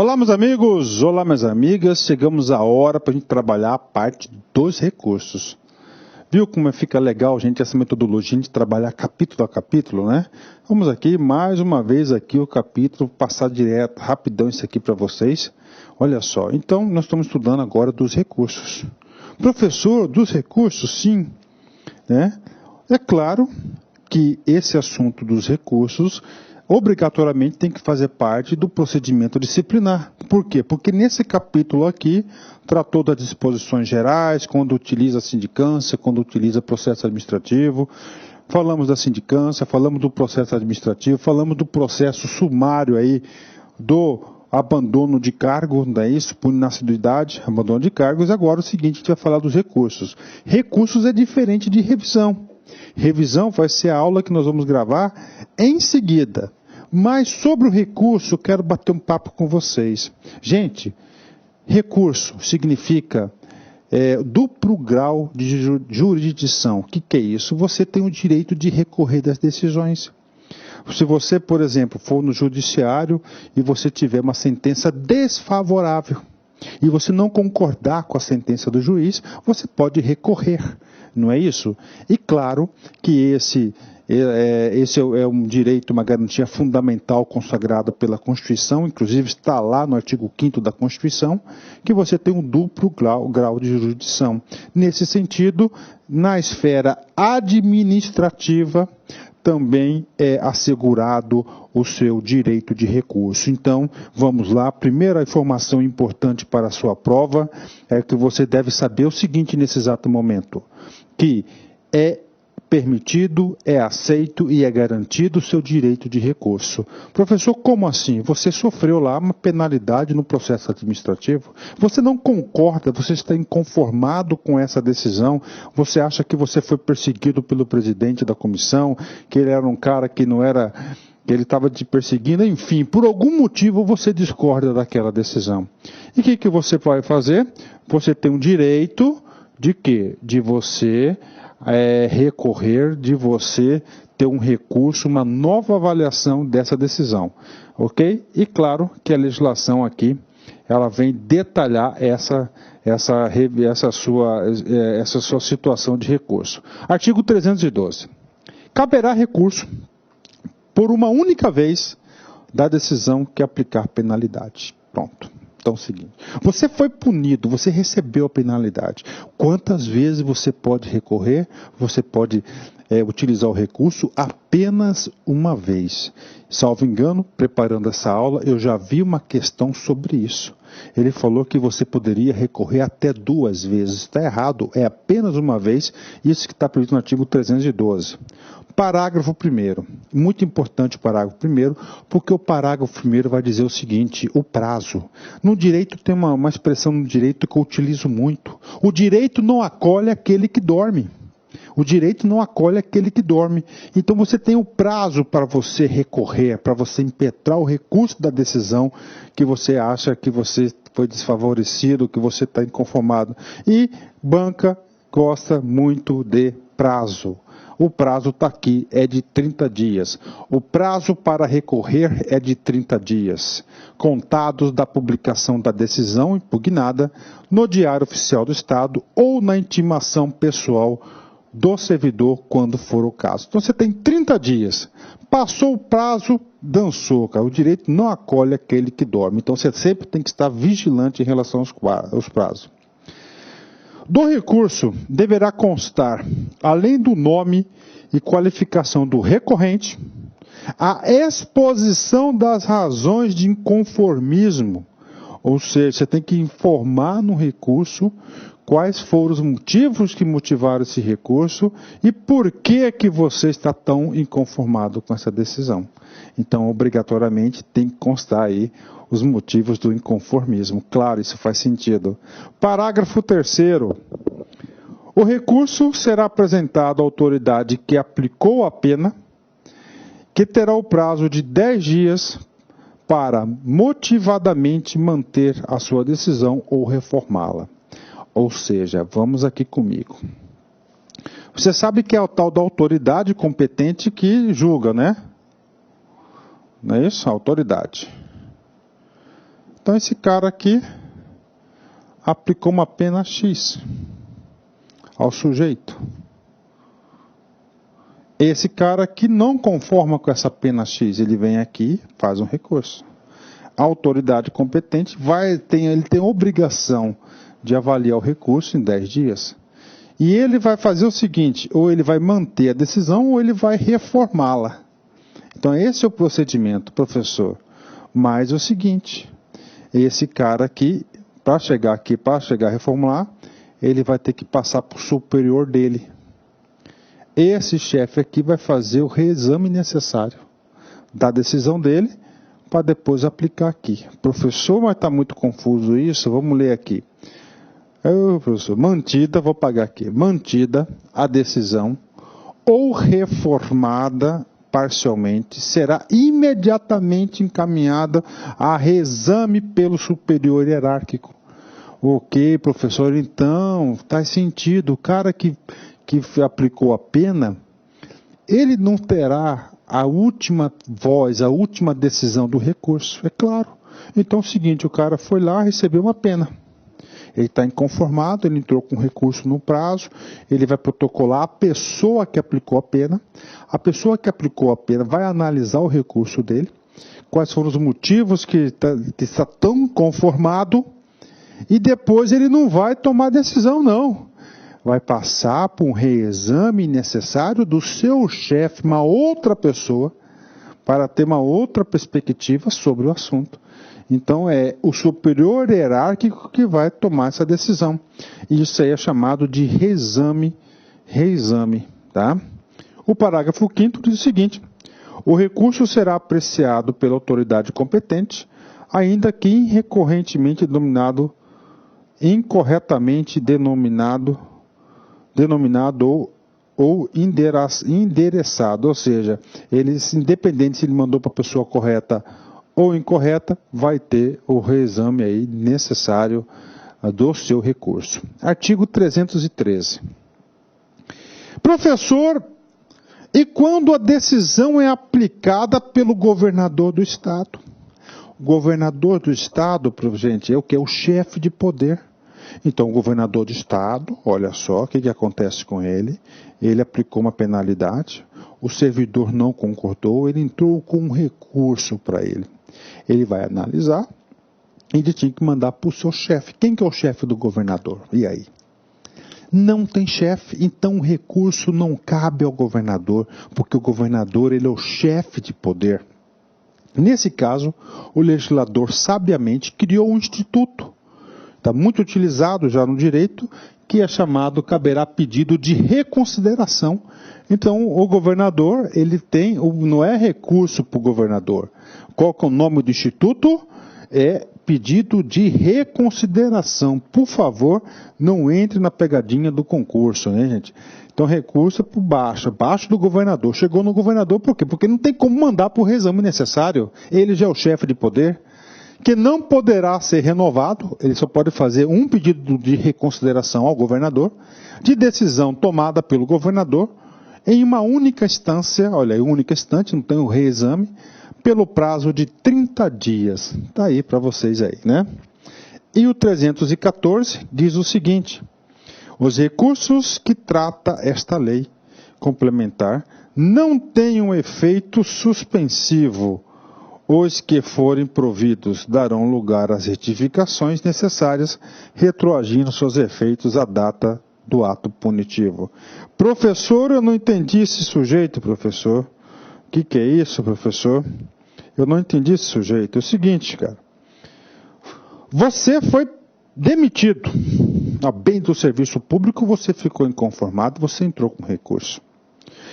Olá, meus amigos! Olá, minhas amigas! Chegamos à hora para a gente trabalhar a parte dos recursos. Viu como fica legal, gente, essa metodologia de trabalhar capítulo a capítulo, né? Vamos aqui, mais uma vez, aqui o capítulo, passar direto, rapidão isso aqui para vocês. Olha só, então nós estamos estudando agora dos recursos. Professor, dos recursos, sim, né? É claro que esse assunto dos recursos obrigatoriamente tem que fazer parte do procedimento disciplinar. Por quê? Porque nesse capítulo aqui tratou das disposições gerais, quando utiliza a sindicância, quando utiliza processo administrativo, falamos da sindicância, falamos do processo administrativo, falamos do processo sumário aí do abandono de cargo, não é isso? Por inassiduidade, abandono de cargos. E agora o seguinte, a gente vai falar dos recursos. Recursos é diferente de revisão. Revisão vai ser a aula que nós vamos gravar em seguida. Mas sobre o recurso, eu quero bater um papo com vocês. Gente, recurso significa duplo grau de jurisdição. O que é isso? Você tem o direito de recorrer das decisões. Se você, por exemplo, for no judiciário e você tiver uma sentença desfavorável e você não concordar com a sentença do juiz, você pode recorrer, não é isso? E claro que esse é um direito, uma garantia fundamental consagrada pela Constituição, inclusive está lá no artigo 5º da Constituição, que você tem um duplo grau de jurisdição. Nesse sentido, na esfera administrativa, também é assegurado o seu direito de recurso. Então, vamos lá. Primeira informação importante para a sua prova é que você deve saber o seguinte nesse exato momento, que é permitido, é aceito e é garantido o seu direito de recurso. Professor, como assim? Você sofreu lá uma penalidade no processo administrativo? Você não concorda, você está inconformado com essa decisão? Você acha que você foi perseguido pelo presidente da comissão, que ele era um cara que não era, que ele estava te perseguindo, enfim, por algum motivo você discorda daquela decisão. E o que você vai fazer? Você tem um direito de quê? De você recorrer, de você ter um recurso, uma nova avaliação dessa decisão, ok? E claro que a legislação aqui, ela vem detalhar essa sua situação de recurso. Artigo 312. Caberá recurso por uma única vez da decisão que aplicar penalidade. Pronto. Então é o seguinte, você foi punido, você recebeu a penalidade. Quantas vezes você pode recorrer? Você pode utilizar o recurso apenas uma vez. Salvo engano, preparando essa aula, eu já vi uma questão sobre isso. Ele falou que você poderia recorrer até 2 vezes. Está errado, é apenas uma vez, isso que está previsto no artigo 312. Parágrafo 1º. Muito importante o parágrafo 1º, porque o parágrafo 1º vai dizer o seguinte, o prazo. No direito tem uma expressão no direito que eu utilizo muito. O direito não acolhe aquele que dorme. O direito não acolhe aquele que dorme. Então você tem o prazo para você recorrer, para você impetrar o recurso da decisão que você acha que você foi desfavorecido, que você está inconformado. E banca gosta muito de prazo. O prazo está aqui, é de 30 dias. O prazo para recorrer é de 30 dias, contados da publicação da decisão impugnada no Diário Oficial do Estado ou na intimação pessoal do servidor, quando for o caso. Então você tem 30 dias. Passou o prazo, dançou, cara. O direito não acolhe aquele que dorme. Então você sempre tem que estar vigilante em relação aos prazos. Do recurso deverá constar, além do nome e qualificação do recorrente, a exposição das razões de inconformismo. Ou seja, você tem que informar no recurso quais foram os motivos que motivaram esse recurso e por que você está tão inconformado com essa decisão. Então, obrigatoriamente, tem que constar aí os motivos do inconformismo. Claro, isso faz sentido. Parágrafo 3º. O recurso será apresentado à autoridade que aplicou a pena, que terá o prazo de 10 dias para motivadamente manter a sua decisão ou reformá-la. Ou seja, vamos aqui comigo. Você sabe que é o tal da autoridade competente que julga, né? Não é isso? A autoridade. Então esse cara aqui aplicou uma pena X ao sujeito. Esse cara que não conforma com essa pena X, ele vem aqui, faz um recurso. A autoridade competente ele tem a obrigação de avaliar o recurso em 10 dias. E ele vai fazer o seguinte, ou ele vai manter a decisão ou ele vai reformá-la. Então esse é o procedimento, professor. Mas é o seguinte, esse cara aqui, para chegar a reformular, ele vai ter que passar para o superior dele. Esse chefe aqui vai fazer o reexame necessário da decisão dele para depois aplicar aqui. Professor, mas está muito confuso isso, vamos ler aqui. Professor, vou pagar aqui, mantida a decisão ou reformada parcialmente, será imediatamente encaminhada a reexame pelo superior hierárquico. Ok, professor, então, faz sentido, o cara que aplicou a pena, ele não terá a última voz, a última decisão do recurso, é claro. Então é o seguinte, o cara foi lá, recebeu uma pena. Ele está inconformado, ele entrou com recurso no prazo, ele vai protocolar a pessoa que aplicou a pena. A pessoa que aplicou a pena vai analisar o recurso dele, quais foram os motivos que está tão conformado, e depois ele não vai tomar decisão, não. Vai passar por um reexame necessário do seu chefe, uma outra pessoa, para ter uma outra perspectiva sobre o assunto. Então é o superior hierárquico que vai tomar essa decisão. Isso aí é chamado de reexame, tá? O parágrafo 5º diz o seguinte: o recurso será apreciado pela autoridade competente, ainda que incorretamente denominado ou endereçado, ou seja, independente se ele mandou para a pessoa correta ou incorreta, vai ter o reexame aí necessário do seu recurso. Artigo 313. Professor, e quando a decisão é aplicada pelo governador do Estado? O governador do Estado, gente, é o que? O chefe de poder. Então, o governador do Estado, olha só o que acontece com ele. Ele aplicou uma penalidade, o servidor não concordou, ele entrou com um recurso para ele. Ele vai analisar, ele tinha que mandar para o seu chefe. Quem que é o chefe do governador? E aí? Não tem chefe, então o recurso não cabe ao governador, porque o governador ele é o chefe de poder. Nesse caso, o legislador sabiamente criou um instituto. Está muito utilizado já no direito, que é chamado caberá pedido de reconsideração. Então, o governador, ele tem, não é recurso para o governador. Qual que é o nome do instituto? É pedido de reconsideração. Por favor, não entre na pegadinha do concurso, né, gente? Então, recurso é por abaixo do governador. Chegou no governador por quê? Porque não tem como mandar para o reexame necessário. Ele já é o chefe de poder, que não poderá ser renovado, ele só pode fazer um pedido de reconsideração ao governador, de decisão tomada pelo governador, em uma única instância, olha, única instante, não tem o reexame, pelo prazo de 30 dias. Está aí para vocês aí, né? E o 314 diz o seguinte: os recursos que trata esta lei complementar não têm um efeito suspensivo. Os que forem providos darão lugar às retificações necessárias, retroagindo seus efeitos à data do ato punitivo. Professor, eu não entendi esse sujeito, professor. O que é isso, professor? Eu não entendi esse sujeito. É o seguinte, cara. Você foi demitido. A bem do serviço público, você ficou inconformado, você entrou com recurso.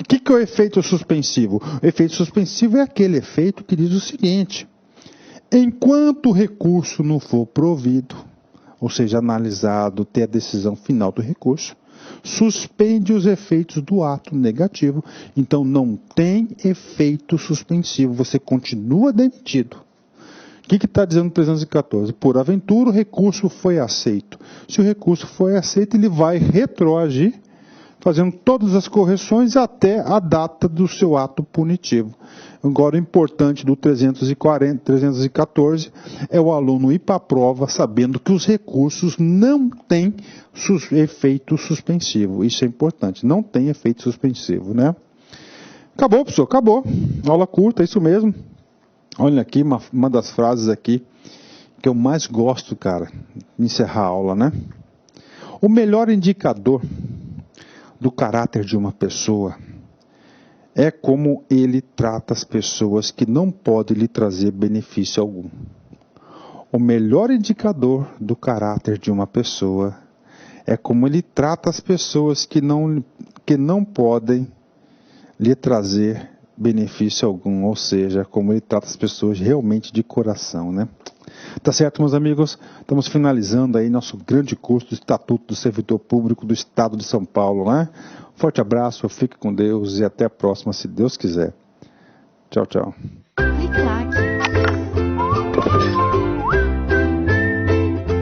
O que é o efeito suspensivo? O efeito suspensivo é aquele efeito que diz o seguinte: enquanto o recurso não for provido, ou seja, analisado, ter a decisão final do recurso, suspende os efeitos do ato negativo. Então não tem efeito suspensivo, você continua demitido. O que está dizendo o 314? Por aventura o recurso foi aceito. Se o recurso foi aceito, ele vai retroagir, fazendo todas as correções até a data do seu ato punitivo. Agora, o importante do 314 é o aluno ir para a prova sabendo que os recursos não têm efeito suspensivo. Isso é importante, não tem efeito suspensivo, né? Acabou, professor, acabou. Aula curta, é isso mesmo. Olha aqui, uma das frases aqui que eu mais gosto, cara, de encerrar a aula, né? O melhor indicador do caráter de uma pessoa é como ele trata as pessoas que não podem lhe trazer benefício algum. O melhor indicador do caráter de uma pessoa é como ele trata as pessoas que não podem lhe trazer benefício algum, ou seja, como ele trata as pessoas realmente de coração, né? Tá certo, meus amigos? Estamos finalizando aí nosso grande curso do Estatuto do Servidor Público do Estado de São Paulo, né? Forte abraço, fique com Deus e até a próxima, se Deus quiser. Tchau, tchau.